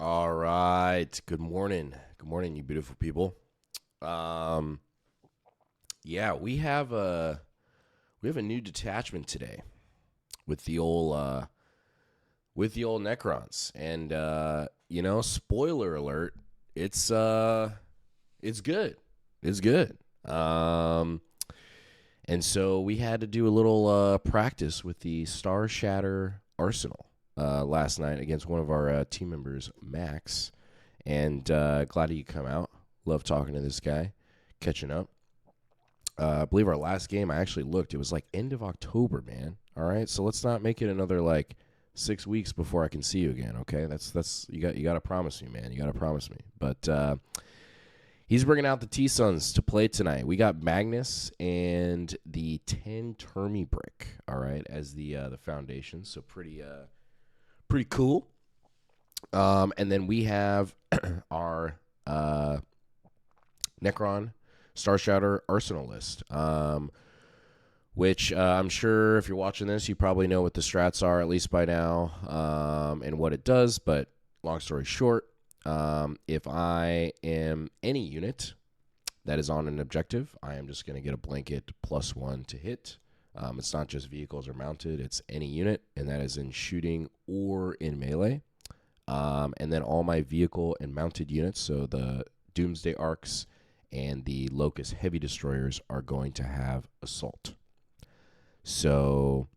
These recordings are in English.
All right. Good morning. Good morning, you beautiful people. Um, yeah, we have a new detachment today with the old Necrons, and spoiler alert, it's it's good. It's good. Um, and so we had to do a little practice with the Starshatter Arsenal last night against one of our team members, Max. And glad he could come out. Love talking to this guy, catching up. I believe our last game, I actually looked. It was like end of October, man. All right, so let's not make it another like 6 weeks before I can see you again. Okay, that's you got to promise me, man. You got to promise me. But he's bringing out the T Suns to play tonight. We got Magnus and the 10 Termi brick. All right, as the foundation. So pretty cool. And then we have our Necron Starshatter Arsenal list, which I'm sure if you're watching this, you probably know what the strats are, at least by now, and what it does. But long story short, if I am any unit that is on an objective, I am just going to get a blanket +1 to hit. It's not just vehicles or mounted, it's any unit, and that is in shooting or in melee. And then all my vehicle and mounted units, so the Doomsday Arcs and the Locust Heavy Destroyers, are going to have Assault. So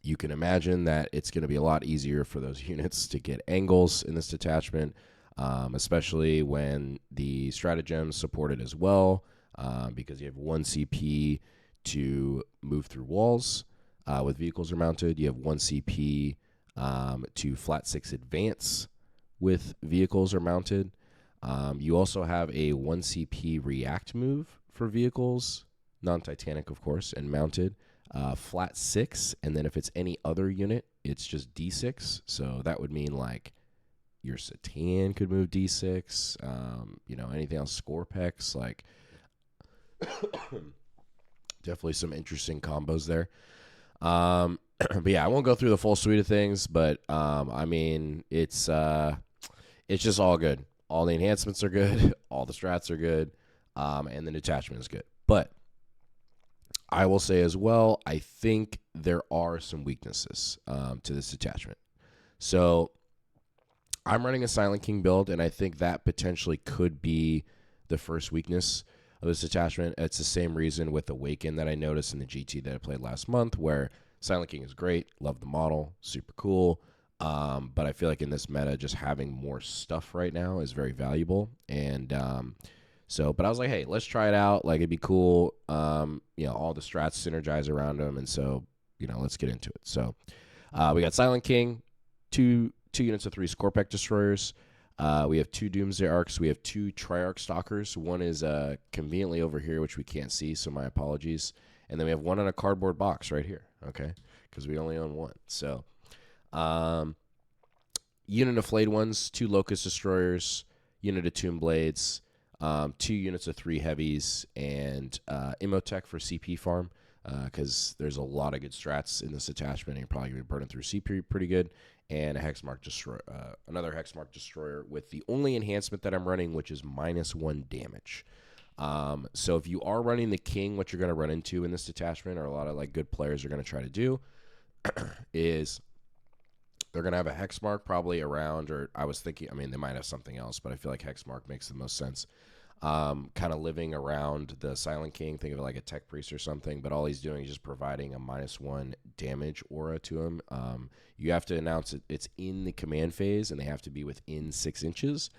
you can imagine that it's going to be a lot easier for those units to get angles in this detachment, especially when the stratagems support it as well, because you have 1 CP to move through walls with vehicles are mounted. You have 1 CP to flat 6 advance with vehicles are mounted. You also have a 1 CP react move for vehicles, non-Titanic, of course, and mounted. Flat 6, and then if it's any other unit, it's just D6. So that would mean like your Satan could move D6. Anything else, Scorpex, like definitely some interesting combos there. But yeah, I won't go through the full suite of things, but it's just all good. All the enhancements are good, all the strats are good, and the detachment is good. But I will say as well, I think there are some weaknesses to this detachment. So I'm running a Silent King build, and I think that potentially could be the first weakness of this detachment. It's the same reason with Awaken that I noticed in the GT that I played last month, where Silent King is great, love the model, super cool. But I feel like in this meta, just having more stuff right now is very valuable. And but I was like, hey, let's try it out. Like, it'd be cool. All the strats synergize around them. And so, let's get into it. So we got Silent King, two units of 3 Scorpec Destroyers. We have 2 Doomsday Arcs. We have 2 Triarch Stalkers. One is conveniently over here, which we can't see, so my apologies. And then we have one in a cardboard box right here, okay? Because we only own one. So, unit of Flayed Ones, 2 Locust Destroyers, unit of Tomb Blades, 2 units of 3 Heavies, and Immotech for CP farm, because there's a lot of good strats in this attachment, and you're probably going to be burning through CP pretty good. And a Hexmark Destroyer, another Hexmark Destroyer with the only enhancement that I'm running, which is -1 damage. So if you are running the King, what you're going to run into in this detachment, or a lot of like good players are going to try to do, is they're going to have a Hexmark probably around, or I was thinking, they might have something else, but I feel like Hexmark makes the most sense. Kind of living around the Silent King, think of it like a Tech Priest or something, but all he's doing is just providing a -1 damage aura to him. You have to announce it's in the command phase, and they have to be within 6 inches.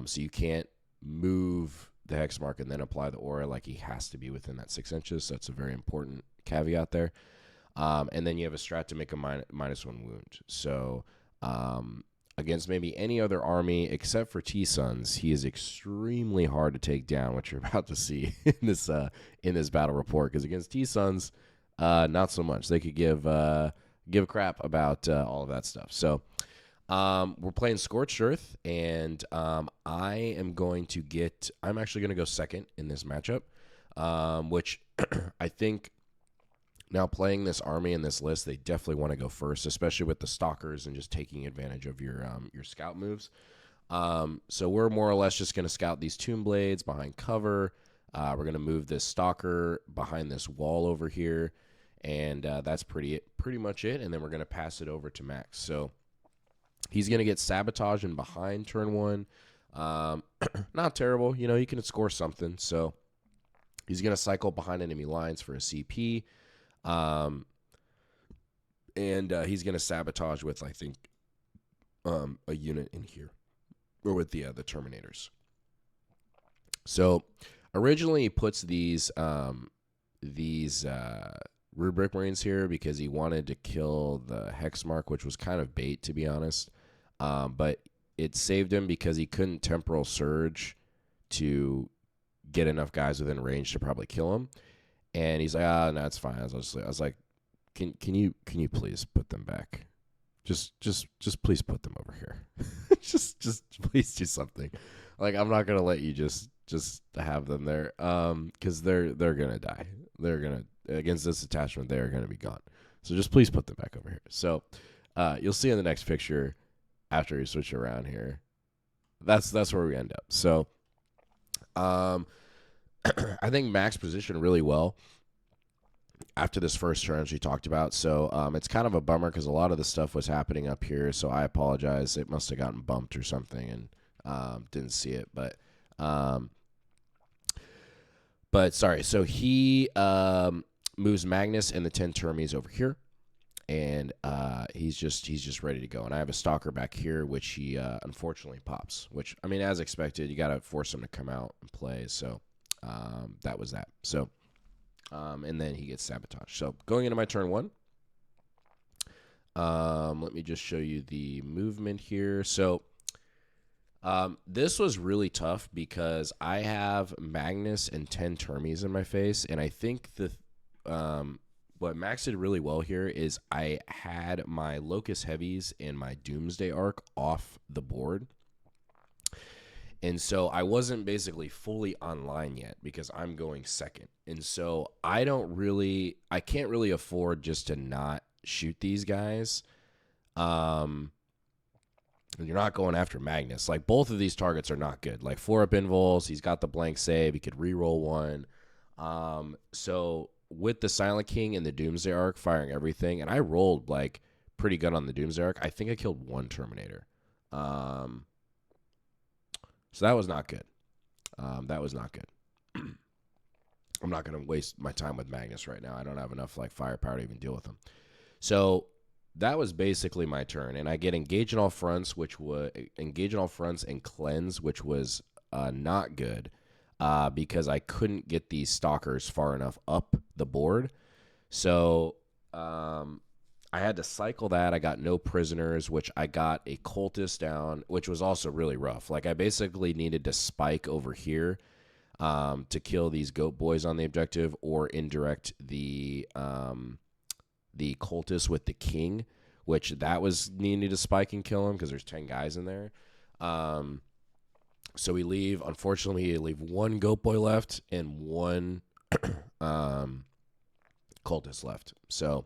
So you can't move the Hexmark and then apply the aura. Like, he has to be within that 6 inches, so that's a very important caveat there. And then you have a strat to make a -1 wound. So against maybe any other army except for T-Suns, he is extremely hard to take down, which you're about to see in this battle report. Because against T-Suns, not so much. They could give a crap about all of that stuff. So we're playing Scorched Earth, and I'm actually going to go second in this matchup, which I think Now, playing this army in this list, they definitely want to go first, especially with the stalkers and just taking advantage of your scout moves. So we're more or less just going to scout these tomb blades behind cover. We're going to move this stalker behind this wall over here, and that's pretty much it. And then we're going to pass it over to Max. So he's going to get sabotage in behind turn 1. Not terrible. You know, he can score something. So he's going to cycle behind enemy lines for a CP. And he's going to sabotage with, I think, a unit in here, or with the Terminators. So originally he puts these Rubric Marines here because he wanted to kill the Hexmark, which was kind of bait, to be honest. But it saved him because he couldn't Temporal Surge to get enough guys within range to probably kill him. And he's like, no, it's fine. I was like, can you please put them back? Just please put them over here. just please do something. Like, I'm not gonna let you just have them there. Because they're gonna die. They're gonna, against this detachment, they're gonna be gone. So just please put them back over here. So you'll see in the next picture after you switch around here. That's where we end up. So I think Max positioned really well after this first turn, as we talked about. So it's kind of a bummer because a lot of the stuff was happening up here. So I apologize. It must have gotten bumped or something and didn't see it. But sorry. So he moves Magnus and the 10 Termies over here. And he's just ready to go. And I have a Stalker back here, which he unfortunately pops. Which, I mean, as expected, you got to force him to come out and play. So that was that. So, and then he gets sabotaged. So going into my turn 1, let me just show you the movement here. So this was really tough because I have Magnus and 10 Termies in my face, and I think what Max did really well here is I had my Locust Heavies and my Doomsday Arc off the board. And so I wasn't basically fully online yet because I'm going second. And so I can't really afford just to not shoot these guys. You're not going after Magnus. Like, both of these targets are not good. Like, 4-up invuls, he's got the blank save, he could reroll 1. So with the Silent King and the Doomsday Arc firing everything, and I rolled like pretty good on the Doomsday Arc. I think I killed 1 Terminator. So that was not good. That was not good. I'm not going to waste my time with Magnus right now. I don't have enough like firepower to even deal with him. So that was basically my turn, and I get engage in all fronts, and cleanse, which was not good because I couldn't get these stalkers far enough up the board. So I had to cycle that. I got no prisoners, which I got a cultist down, which was also really rough. Like, I basically needed to spike over here to kill these goat boys on the objective, or indirect the cultist with the king, which that was needed to spike and kill him because there's 10 guys in there. So we leave. Unfortunately, we leave 1 goat boy left and 1 cultist left. So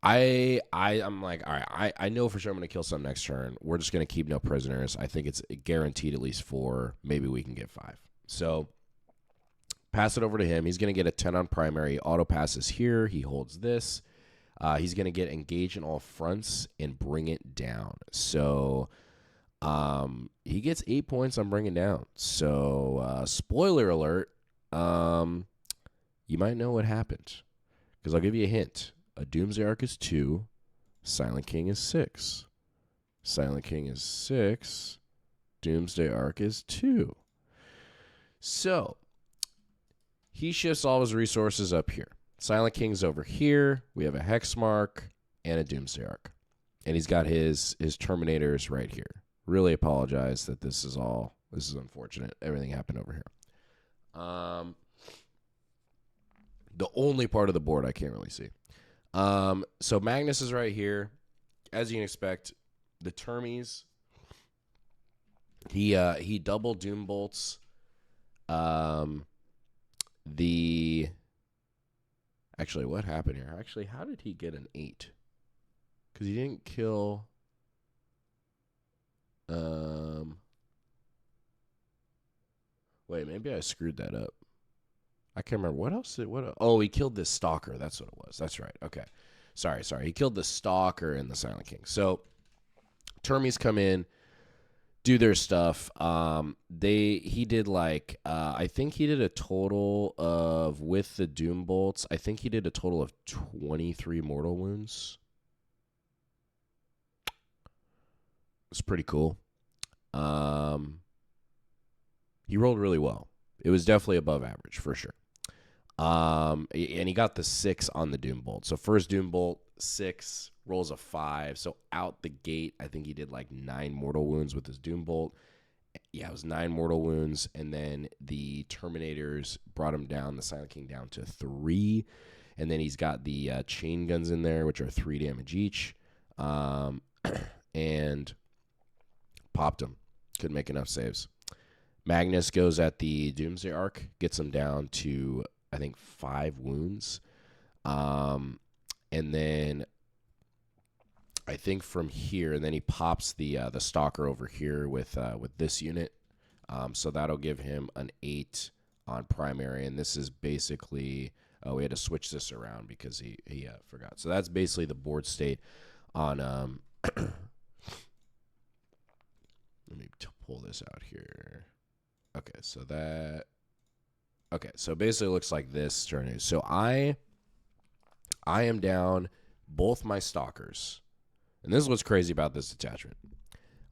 I'm like, all right, I know for sure I'm going to kill some next turn. We're just going to keep no prisoners. I think it's guaranteed at least 4. Maybe we can get 5. So pass it over to him. He's going to get a 10 on primary. Auto passes here. He holds this. He's going to get engage in all fronts and bring it down. So he gets 8 points on bringing down. So spoiler alert, you might know what happened because I'll give you a hint. A Doomsday Arc is 2. Silent King is 6. Silent King is 6. Doomsday Arc is 2. So he shifts all his resources up here. Silent King's over here. We have a Hexmark and a Doomsday Arc. And he's got his Terminators right here. Really apologize that this is unfortunate. Everything happened over here. The only part of the board I can't really see. So Magnus is right here. As you can expect, the Termies, he double Doom Bolts. Actually, what happened here? Actually, how did he get an 8? Because he didn't kill. Wait, maybe I screwed that up. I can't remember. What else oh, he killed this stalker. That's what it was. That's right. Okay. Sorry. He killed the stalker and the Silent King. So, Termies come in, do their stuff. He did like I think he did a total of, with the Doom Bolts, I think he did a total of 23 mortal wounds. It's pretty cool. He rolled really well. It was definitely above average for sure. And he got the 6 on the Doom Bolt. So first Doom Bolt, 6, rolls a 5. So out the gate, I think he did like 9 mortal wounds with his Doom Bolt. Yeah, it was 9 mortal wounds. And then the Terminators brought him down, the Silent King down to 3. And then he's got the chain guns in there, which are 3 damage each. And popped him. Couldn't make enough saves. Magnus goes at the Doomsday Arc, gets him down to, I think, 5 wounds. And then I think from here, and then he pops the Stalker over here with this unit. So that'll give him an 8 on primary. And this is basically, we had to switch this around because he forgot. So that's basically the board state on, let me pull this out here. Okay, so basically it looks like this turn. So I am down both my Stalkers. And this is what's crazy about this detachment.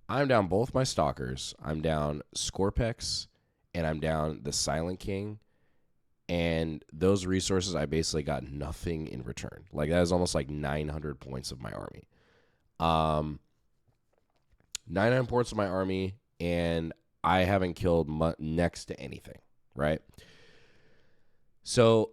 I'm down both my Stalkers. I'm down Scorpex, and I'm down the Silent King. And those resources, I basically got nothing in return. Like, that is almost like 900 points of my army. 900 points of my army, and I haven't killed next to anything, right? So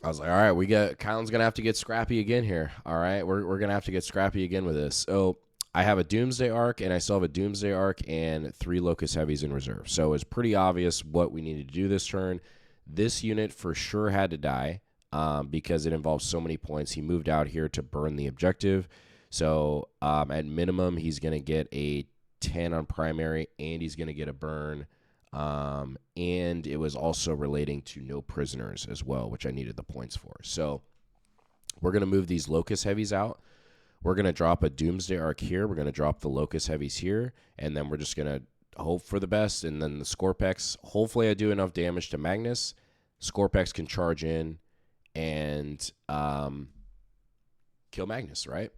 I was like, all right, Kylan's going to have to get scrappy again here. All right, we're going to have to get scrappy again with this. So I have a Doomsday Arc, and I still have a Doomsday Arc and 3 Locust Heavies in reserve. So it's pretty obvious what we needed to do this turn. This unit for sure had to die because it involves so many points. He moved out here to burn the objective. So at minimum, he's going to get a 10 on primary, and he's going to get a burn. And it was also relating to no prisoners as well, which I needed the points for. So we're going to move these Locust Heavies out. We're going to drop a Doomsday Arc here. We're going to drop the Locust Heavies here, and then we're just going to hope for the best. And then the Scorpex, hopefully I do enough damage to Magnus. Scorpex can charge in and kill Magnus, right?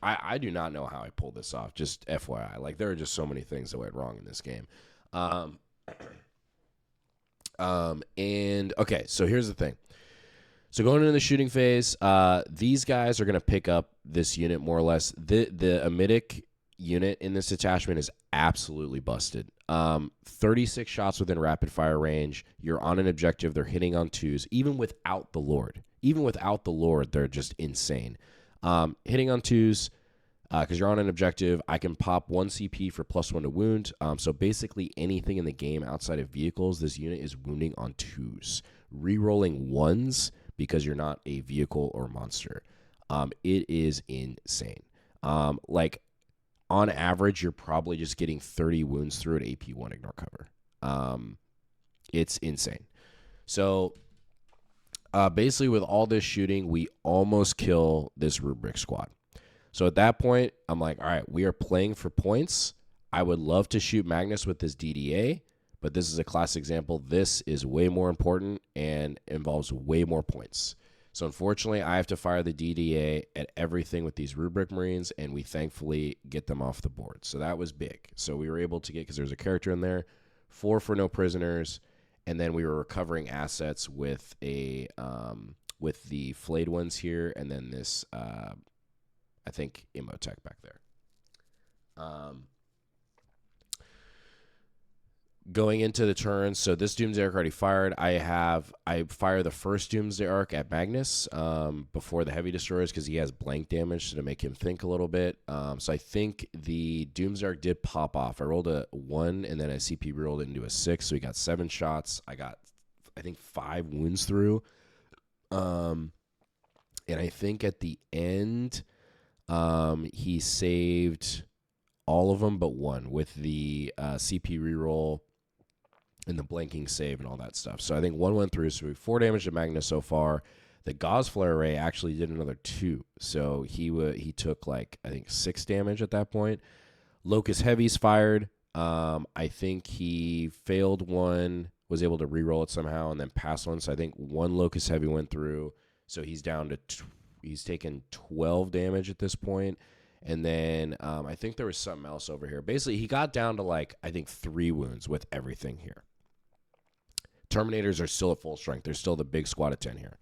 I do not know how I pulled this off, just FYI. Like, there are just so many things that went wrong in this game. And, okay, so here's the thing. So going into the shooting phase, these guys are going to pick up this unit more or less. The Emitic unit in this detachment is absolutely busted. 36 shots within rapid-fire range. You're on an objective. They're hitting on 2s, even without the Lord. Even without the Lord, they're just insane. Hitting on 2s, because you're on an objective, I can pop 1 CP for +1 to wound. So basically anything in the game outside of vehicles, this unit is wounding on 2s. Rerolling 1s because you're not a vehicle or monster. It is insane. Like, on average, you're probably just getting 30 wounds through at AP1 ignore cover. It's insane. So basically, with all this shooting, we almost kill this Rubric squad. So at that point, I'm like, all right, we are playing for points. I would love to shoot Magnus with this DDA, but this is a classic example. This is way more important and involves way more points. So unfortunately, I have to fire the DDA at everything with these Rubric Marines, and we thankfully get them off the board. So that was big. So we were able to get, because there's a character in there, 4 for no prisoners, and then we were recovering assets with with the flayed ones here, and then this, I think, Imotech back there. Going into the turn, so this Doomsday Arc already fired. I fire the first Doomsday Arc at Magnus before the Heavy Destroyers because he has blank damage to make him think a little bit. So I think the Doomsday Arc did pop off. I rolled a 1 and then a CP rolled it into a 6, so he got 7 shots. I got I think 5 wounds through. And I think at the end, he saved all of them but one with the CP reroll and the blanking save and all that stuff. So I think 1 went through. So we have 4 damage to Magnus so far. The Gauze Flare Ray actually did another 2. So he took like, I think 6 damage at that point. Locust Heavies fired. I think he failed one, was able to reroll it somehow, and then pass one. So I think 1 Locust Heavy went through. So he's down to he's taken 12 damage at this point. And then I think there was something else over here. Basically, he got down to like, I think 3 wounds with everything here. Terminators are still at full strength. They're still the big squad of 10 here.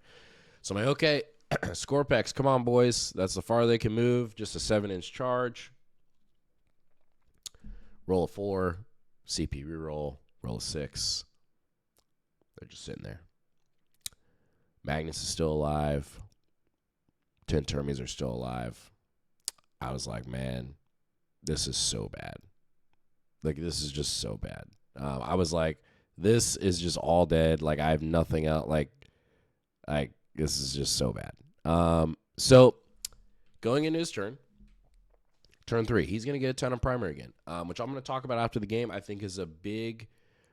So I'm like, okay, Scorpex, come on, boys. That's the far they can move. Just a 7-inch charge. Roll a 4. CP reroll. Roll a 6. They're just sitting there. Magnus is still alive. 10 Termies are still alive. I was like, man, this is so bad. Like, this is just so bad. I was like, this is just all dead. Like, I have nothing else. Like, this is just so bad. So, going into his turn 3, he's going to get a 10 on primary again, which I'm going to talk about after the game. I think is a big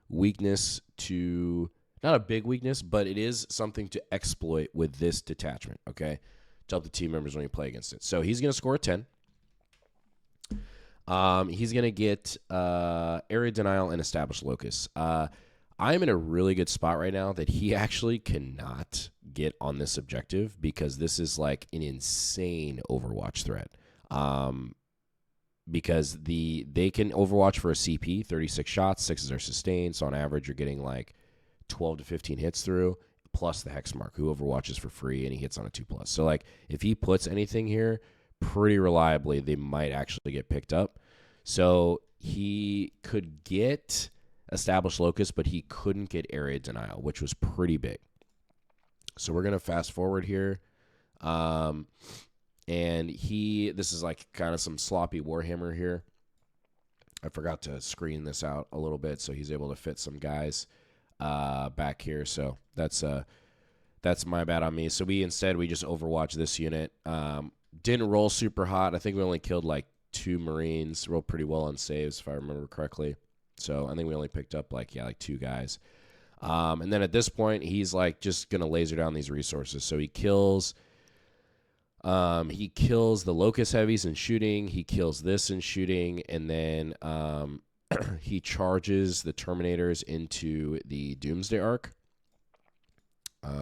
weakness to, not a big weakness, but it is something to exploit with this detachment, okay? To help the team members when you play against it. So, he's going to score a 10. He's going to get area denial and establish locus. I'm in a really good spot right now that he actually cannot get on this objective because this is like an insane Overwatch threat. Because they can Overwatch for a CP, 36 shots, 6s are sustained, so on average you're getting like 12 to 15 hits through, plus the Hexmark, who Overwatches for free, and he hits on a 2+. So like if he puts anything here, pretty reliably, they might actually get picked up. So he could get established locus, but he couldn't get area denial, which was pretty big. So we're going to fast forward here. And this is like kind of some sloppy Warhammer here. I forgot to screen this out a little bit, so he's able to fit some guys back here. So that's my bad on me. So we just Overwatch this unit. Didn't roll super hot. I think we only killed like 2 Marines. Rolled pretty well on saves, if I remember correctly. So I think we only picked up like 2 guys. And then at this point, he's like just going to laser down these resources. So he kills the Locust Heavies in shooting. He kills this in shooting. And then he charges the Terminators into the Doomsday Arc,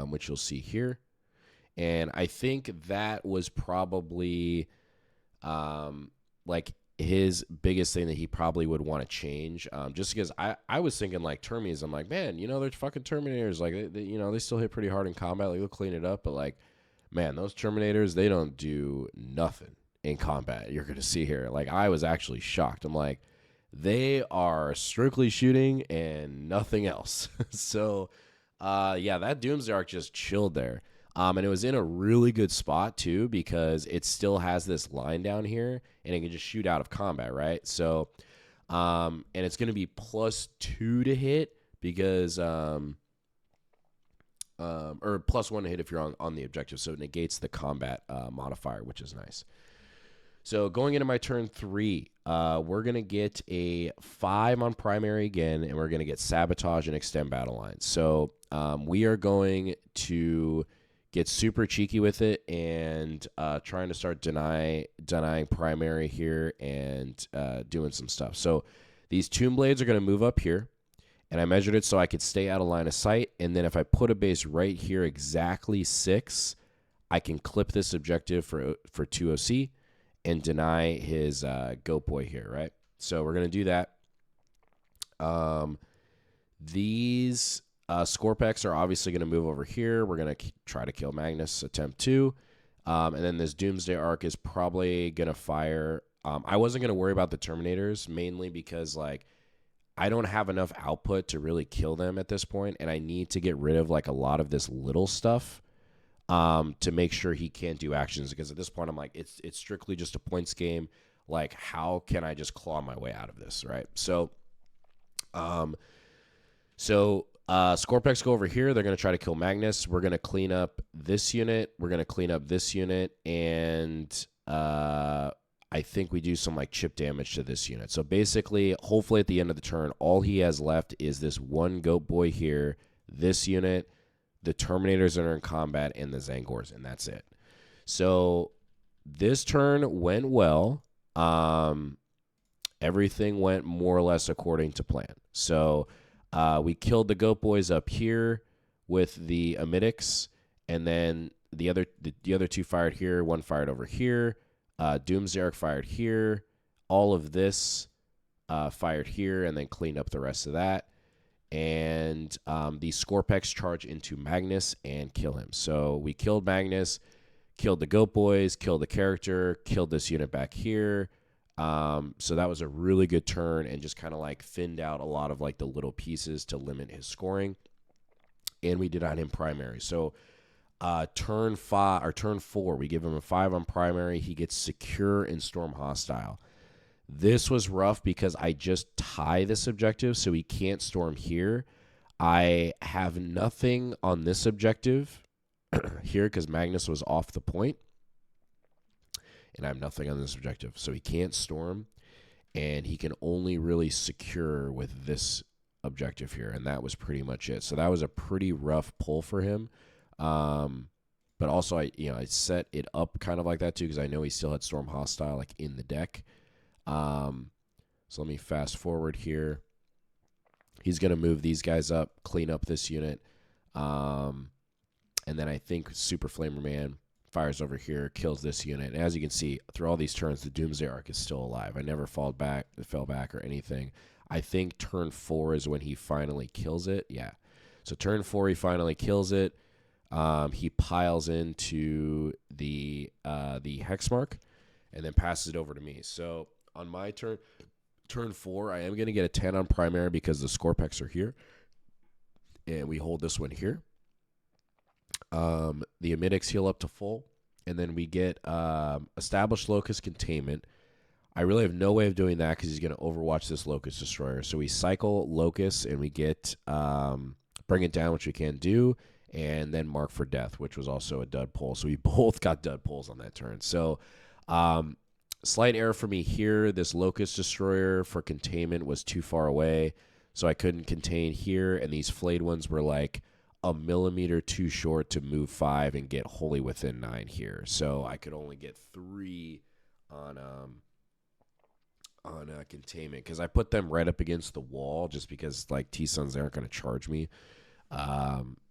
which you'll see here. And I think that was probably like his biggest thing that he probably would want to change, just because I was thinking like Termies. I'm like, man, they're fucking Terminators. Like, they still hit pretty hard in combat. Like, they'll clean it up. But like, man, those Terminators, they don't do nothing in combat. You're going to see here. Like, I was actually shocked. I'm like, they are strictly shooting and nothing else. So, that Doomsday Arc just chilled there. And it was in a really good spot, too, because it still has this line down here, and it can just shoot out of combat, right? So, and it's going to be +2 to hit because, or +1 to hit if you're on the objective. So it negates the combat modifier, which is nice. So going into my turn 3, we're going to get a 5 on primary again, and we're going to get Sabotage and Extend Battle Lines. So we are going to get super cheeky with it and trying to start denying primary here and doing some stuff. So these Tomb Blades are going to move up here, and I measured it so I could stay out of line of sight. And then if I put a base right here exactly 6, I can clip this objective for 2OC and deny his Goat Boy here, right? So we're going to do that. These Scorpex are obviously going to move over here. We're going to try to kill Magnus, attempt 2. And then this Doomsday Arc is probably going to fire. I wasn't going to worry about the Terminators, mainly because, like, I don't have enough output to really kill them at this point, and I need to get rid of, like, a lot of this little stuff to make sure he can't do actions. Because at this point, I'm like, it's strictly just a points game. Like, how can I just claw my way out of this, right? So, Scorpex go over here. They're going to try to kill Magnus. We're going to clean up this unit. We're going to clean up this unit. And I think we do some like chip damage to this unit. So basically, hopefully at the end of the turn, all he has left is this one goat boy here, this unit, the Terminators that are in combat, and the Zangors, and that's it. So this turn went well. Everything went more or less according to plan. So we killed the goat boys up here with the Emetics, and then the other two fired here. One fired over here. Doomsday fired here. All of this fired here, and then cleaned up the rest of that. And the Scorpex charge into Magnus and kill him. So we killed Magnus, killed the goat boys, killed the character, killed this unit back here. So that was a really good turn, and just kind of like thinned out a lot of like the little pieces to limit his scoring. And we did on him primary. So turn 4, we give him a 5 on primary. He gets secure and storm hostile. This was rough because I just tie this objective, so he can't storm here. I have nothing on this objective here because Magnus was off the point. And I have nothing on this objective. So he can't storm, and he can only really secure with this objective here. And that was pretty much it. So that was a pretty rough pull for him. But also, I set it up kind of like that too because I know he still had Storm Hostile like in the deck. So let me fast forward here. He's going to move these guys up, clean up this unit. And then I think Super Flamer Man fires over here, kills this unit. And as you can see, through all these turns, the Doomsday Arc is still alive. I never fell back or anything. I think turn 4 is when he finally kills it. Yeah. So turn 4, he finally kills it. He piles into the Hexmark and then passes it over to me. So on my turn 4, I am going to get a 10 on primary because the Scorpex are here. And we hold this one here. The Emetics heal up to full, and then we get established Locust Containment. I really have no way of doing that because he's going to overwatch this Locust Destroyer. So we cycle Locust, and we get Bring It Down, which we can do, and then Mark for Death, which was also a dud pull. So we both got dud pulls on that turn. So slight error for me here. This Locust Destroyer for containment was too far away, so I couldn't contain here, and these flayed ones were like a millimeter too short to move 5 and get wholly within 9 here. So I could only get 3 on containment because I put them right up against the wall just because like T-Suns aren't going to charge me.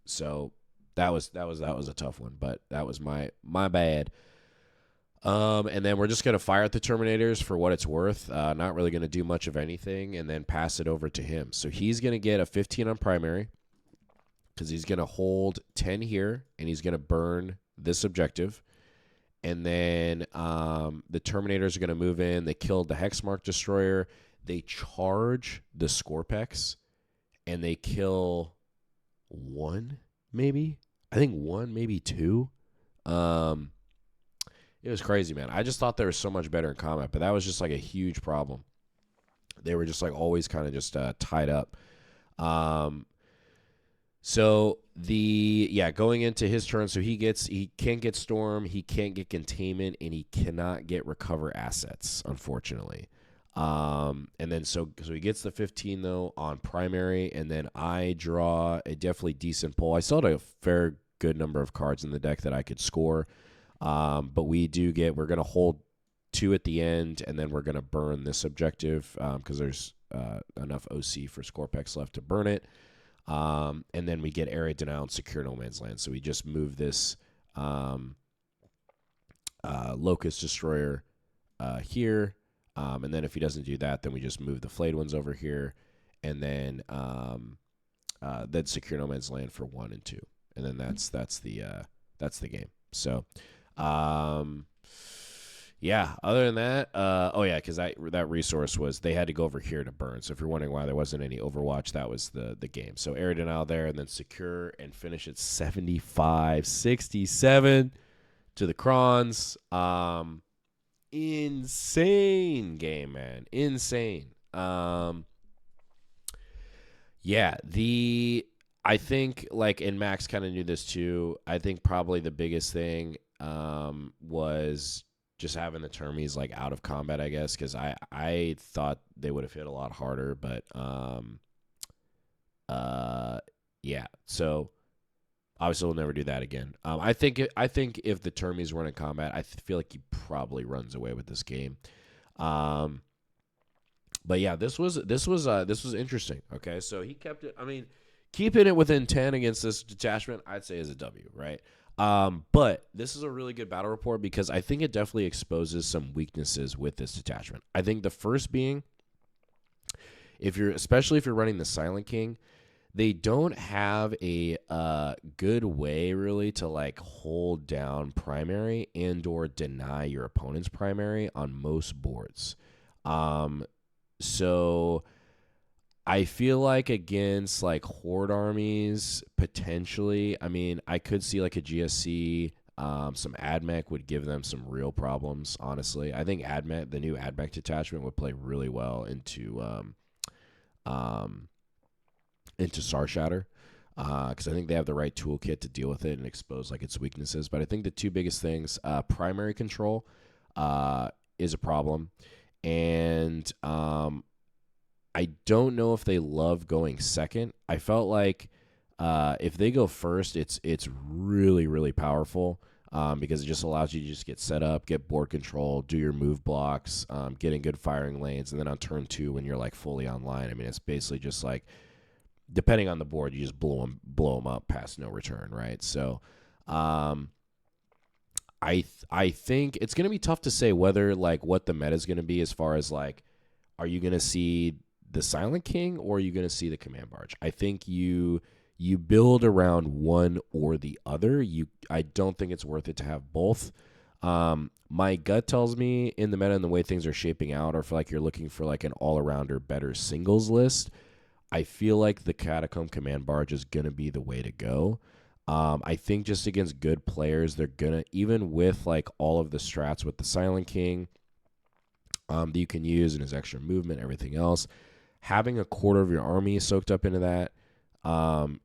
So that was a tough one, but that was my bad. And then we're just going to fire at the Terminators for what it's worth. Not really going to do much of anything, and then pass it over to him. So he's going to get a 15 on primary because he's going to hold 10 here, and he's going to burn this objective. And then the Terminators are going to move in. They killed the Hexmark Destroyer. They charge the Scorpex, and they kill 1, maybe? I think 1, maybe 2. It was crazy, man. I just thought they were so much better in combat, but that was just like a huge problem. They were just like always kind of just tied up. So going into his turn, so he can't get Storm, he can't get Containment, and he cannot get Recover Assets, unfortunately. And then so he gets the 15 though on primary, and then I draw a definitely decent pull. I still had a fair good number of cards in the deck that I could score. But we're going to hold 2 at the end, and then we're going to burn this objective because there's enough OC for Scorpex left to burn it. And then we get Area Denial and Secure No Man's Land. So we just move this Locust Destroyer here. And then if he doesn't do that, then we just move the Flayed ones over here. And then Secure No Man's Land for 1 and 2. And then that's the game. So yeah, other than that, because that resource was they had to go over here to burn. So if you're wondering why there wasn't any Overwatch, that was the game. So Area Denial there, and then Secure and finish at 75-67 to the Crons. Insane game, man. Insane. Yeah, the I think, like, and Max kind of knew this too. I think probably the biggest thing was just having the termies like out of combat, I guess, because I thought they would have hit a lot harder, but uh, yeah. So obviously, we'll never do that again. I think if the termies weren't in combat, I feel like he probably runs away with this game. Um, but yeah, this was interesting. Okay, so he kept it. I mean, keeping it within 10 against this detachment, I'd say is a W, right? But this is a really good battle report because I think it definitely exposes some weaknesses with this detachment. I think the first being, especially if you're running the Silent King, they don't have a good way really to like hold down primary and or deny your opponent's primary on most boards. So I feel like against like horde armies, potentially, I mean, I could see like a GSC, some AdMech would give them some real problems, honestly. I think AdMech, the new AdMech detachment, would play really well um, into Starshatter, because I think they have the right toolkit to deal with it and expose like its weaknesses. But I think the two biggest things, primary control is a problem, and I don't know if they love going second. I felt like if they go first, it's really really powerful. Because it just allows you to just get set up, get board control, do your move blocks, get in good firing lanes, and then on turn 2 when you're like fully online, I mean, it's basically just like, depending on the board, you just blow them up past no return, right? So, I think it's gonna be tough to say whether like what the meta is gonna be as far as like, are you gonna see the Silent King or are you gonna see the Command Barge? I think you build around one or the other. I don't think it's worth it to have both. My gut tells me in the meta and the way things are shaping out, or if like you're looking for like an all-arounder better singles list, I feel like the Catacomb Command Barge is going to be the way to go. I think just against good players, they're going to, even with like all of the strats with the Silent King that you can use and his extra movement, everything else, having a quarter of your army soaked up into that,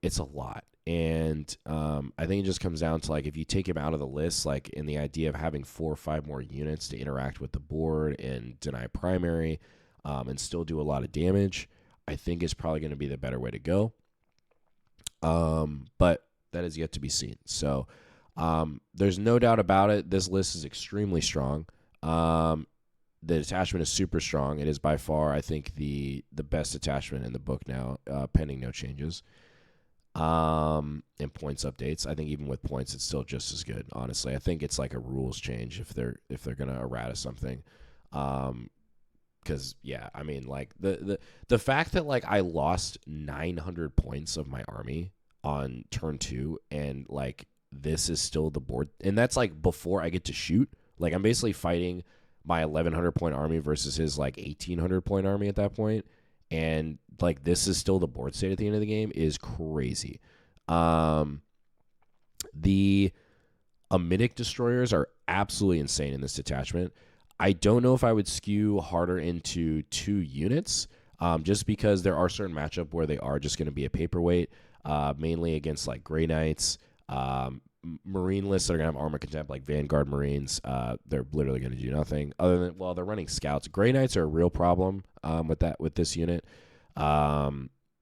it's a lot. And I think it just comes down to like, if you take him out of the list, like in the idea of having 4 or 5 more units to interact with the board and deny primary and still do a lot of damage, I think is probably going to be the better way to go. But that is yet to be seen. So there's no doubt about it. This list is extremely strong. The detachment is super strong. It is by far, I think, the best detachment in the book now, pending no changes. And points updates. I think even with points, it's still just as good. Honestly, I think it's like a rules change if they're gonna errata something. Because yeah, I mean, like the fact that like I lost 900 points of my army on turn 2, and like this is still the board, and that's like before I get to shoot. Like I'm basically fighting my 1100 point army versus his like 1800 point army at that point, and like this is still the board state at the end of the game is crazy. The Amitic destroyers are absolutely insane in this detachment. I don't know if I would skew harder into 2 units, just because there are certain matchup where they are just going to be a paperweight, mainly against like Grey Knights, Marine lists that are going to have armor contempt, like Vanguard Marines. They're literally going to do nothing other than, well, they're running scouts. Grey Knights are a real problem with this unit.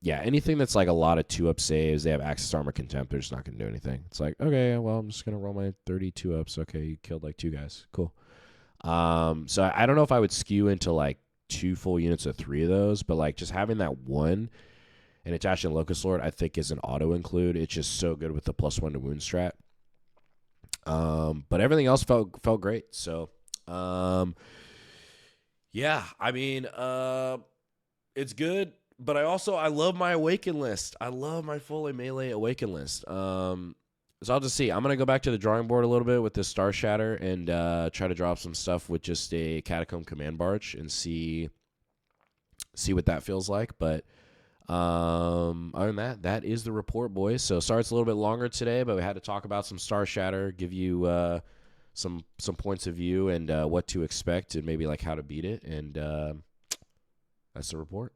Yeah, anything that's like a lot of 2-up saves, they have access to armor contempt, they're just not going to do anything. It's like, okay, well, I'm just going to roll my 32 ups. Okay, you killed like 2 guys. Cool. So I don't know if I would skew into like 2 full units of 3 of those, but like just having that one and attaching Locust Lord, I think is an auto include. It's just so good with the +1 to wound strat. But everything else felt great. So, yeah, I mean, it's good. But I love my Awaken list. I love my fully melee Awaken list. So I'll just see. I'm gonna go back to the drawing board a little bit with this Star Shatter and try to drop some stuff with just a Catacomb Command Barge and see what that feels like. But other than that, that is the report, boys. So sorry it's a little bit longer today, but we had to talk about some Star Shatter, give you some points of view and what to expect and maybe like how to beat it. And that's the report.